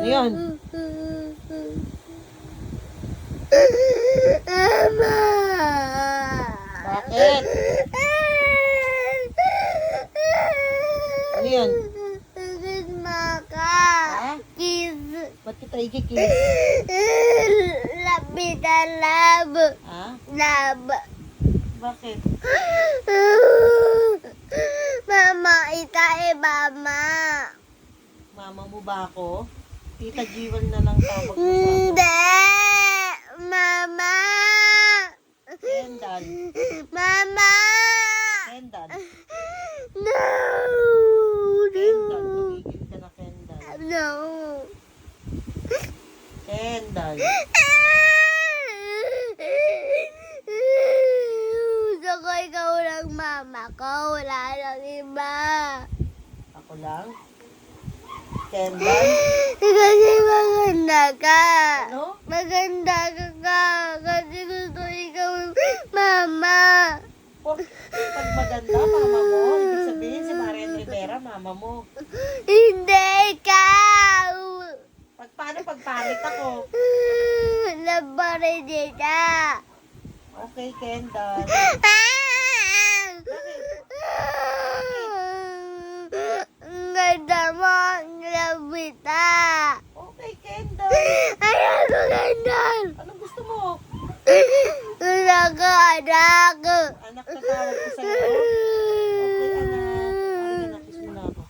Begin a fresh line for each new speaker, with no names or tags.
Ano yan?
Mama!
Bakit? Ano yan?
Kiss maka.
Ha?
Kiss.
Ba't kita ikikiss?
Lapitan lab.
Ha?
Lab.
Bakit?
Mama, itae mama.
Mama mo ba ako? Tita Jewel na lang tawag mo sa akin.
Hindi. Mama.
Kendall.
Mama.
Kendall.
No.
Kendall. Tumigil ka na, Kendall.
No.
Kendall.
Gusto ko ikaw lang mama ko. Wala lang iba.
Ako lang? Kendall?
Kasi maganda ka.
Ano?
Maganda ka. Kasi gusto ikaw mama.
Pag maganda, mama mo. Ibig sabihin si Marian Rivera, mama mo.
Hindi ikaw.
Paano pagpalit ako?
Labarin kita.
Okay, Kendall.
Ang ganda mo, ang labita.
Okay, Kendall.
Ayaw ko gandal.
Anong gusto mo?
Gusto ko anak.
Anak na tawag ko sa'yo. Okay, anak. Ay, kiss mo na ako.